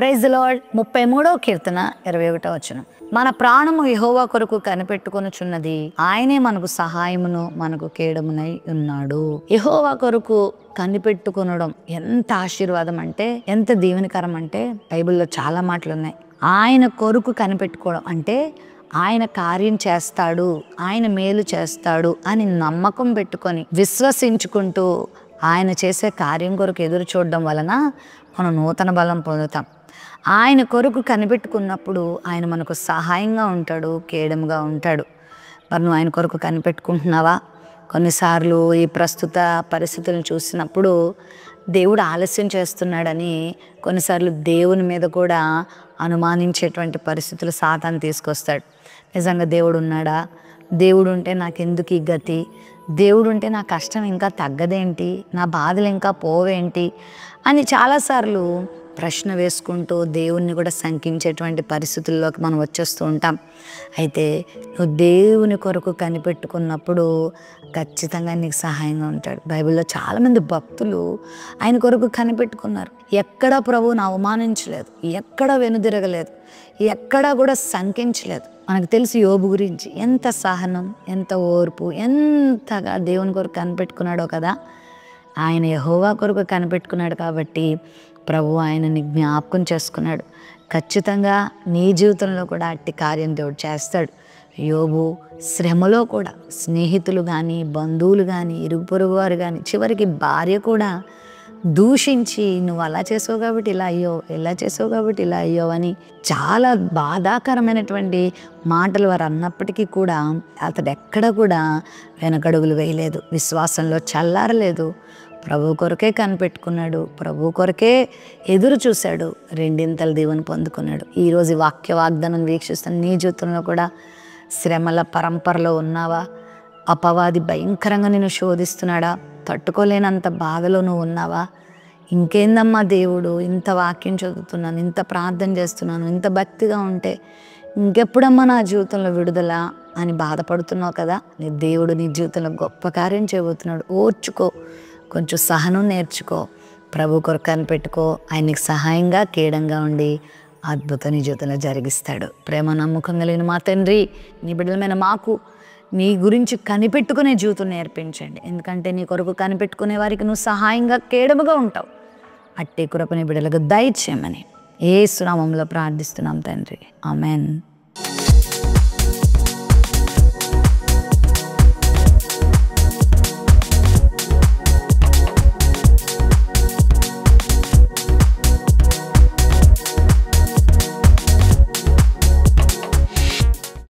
Praise the lord. 33వ కీర్తన 21వ వచనం. మన ప్రాణము యెహోవా కొరకు కనిపెట్టుకొనుచున్నది, ఆయనే మనకు సహాయమును మనకు కేడమునై ఉన్నాడు. యెహోవా కొరకు కనిపెట్టుకొనడం ఎంత ఆశీర్వాదం అంటే, ఎంత దీవెనకరం అంటే, బైబిల్లో చాలా మాటలు ఉన్నాయి. ఆయన కొరకు కనిపెట్టుకోవడం అంటే ఆయన కార్యం చేస్తాడు, ఆయన మేలు చేస్తాడు అని నమ్మకం పెట్టుకొని విశ్వసించుకుంటూ ఆయన చేసే కార్యం కొరకు ఎదురు చూడడం వలన మనం నూతన బలం పొందుతాం. ఆయన కొరకు కనిపెట్టుకున్నప్పుడు ఆయన మనకు సహాయంగా ఉంటాడు, కేడముగా ఉంటాడు. మరి నువ్వు ఆయన కొరకు కనిపెట్టుకుంటున్నావా? కొన్నిసార్లు ఈ ప్రస్తుత పరిస్థితులను చూసినప్పుడు దేవుడు ఆలస్యం చేస్తున్నాడని కొన్నిసార్లు దేవుని మీద కూడా అనుమానించేటువంటి పరిస్థితులు సాతాను తీసుకొస్తాడు. నిజంగా దేవుడు ఉన్నాడా? దేవుడు ఉంటే నాకెందుకు ఈ గతి? దేవుడు ఉంటే నా కష్టం ఇంకా తగ్గదేంటి? నా బాధలు ఇంకా పోవేంటి అని చాలాసార్లు ప్రశ్న వేసుకుంటూ దేవుణ్ణి కూడా శంకించేటువంటి పరిస్థితుల్లోకి మనం వచ్చేస్తూ ఉంటాం. అయితే నువ్వు దేవుని కొరకు కనిపెట్టుకున్నప్పుడు ఖచ్చితంగా నీకు సహాయంగా ఉంటాడు. బైబిల్లో చాలామంది భక్తులు ఆయన కొరకు కనిపెట్టుకున్నారు. ఎక్కడా ప్రభువుని అవమానించలేదు, ఎక్కడా వెనుదిరగలేదు, ఎక్కడా కూడా శంకించలేదు. మనకు తెలుసు యోబు గురించి ఎంత సహనం, ఎంత ఓర్పు, ఎంతగా దేవుని కొరకు కనిపెట్టుకున్నాడో కదా. ఆయన యెహోవా కొరకు కనిపెట్టుకున్నాడు కాబట్టి ప్రభు ఆయనని జ్ఞాపకం చేసుకున్నాడు. ఖచ్చితంగా నీ జీవితంలో కూడా అట్టి కార్యం దేవుడు చేస్తాడు. యోబు శ్రమలో కూడా స్నేహితులు కానీ, బంధువులు కానీ, ఇరుగు పొరుగు వారు కానీ, చివరికి భార్య కూడా దూషించి నువ్వు అలా చేసావు కాబట్టి ఇలా అయ్యో, ఇలా చేసావు కాబట్టి ఇలా అయ్యో అని చాలా బాధాకరమైనటువంటి మాటలు వారు అన్నప్పటికీ కూడా అతడు ఎక్కడ కూడా వెనకడుగులు వేయలేదు, విశ్వాసంలో చల్లారలేదు. ప్రభు కొరకే కనిపెట్టుకున్నాడు, ప్రభు కొరకే ఎదురు చూశాడు, రెండింతల దీవెన పొందుకున్నాడు. ఈరోజు వాక్య వాగ్దానం వీక్షిస్తున్న నీ జీవితంలో కూడా శ్రమల పరంపరలో ఉన్నావా? అపవాది భయంకరంగా నిన్ను శోధిస్తున్నాడా? తట్టుకోలేనంత బాధలో నువ్వు ఉన్నావా? ఇంకేందమ్మా దేవుడు, ఇంత వాక్యం చదువుతున్నాను, ఇంత ప్రార్థన చేస్తున్నాను, ఇంత భక్తిగా ఉంటే ఇంకెప్పుడమ్మా నా జీవితంలో విడుదల అని బాధపడుతున్నావు కదా. నీ దేవుడు నీ జీవితంలో గొప్ప కార్యం చేయబోతున్నాడు. ఓర్చుకో, కొంచెం సహనం నేర్చుకో, ప్రభు కొరకు కనిపెట్టుకో. ఆయనకి సహాయంగా కేడంగా ఉండి అద్భుతం నీ జీవితంలో జరిగిస్తాడు. ప్రేమ నమ్మకం కలిగిన మా తండ్రి, నీ బిడ్డలమైన మాకు నీ గురించి కనిపెట్టుకునే జీవితం నేర్పించండి. ఎందుకంటే నీ కొరకు కనిపెట్టుకునే వారికి నువ్వు సహాయంగా కేడముగా ఉంటావు. అట్టి కృప నీ బిడ్డలకు దయచేయమని యేసు నామములో ప్రార్థిస్తున్నాం తండ్రి. ఆమెన్.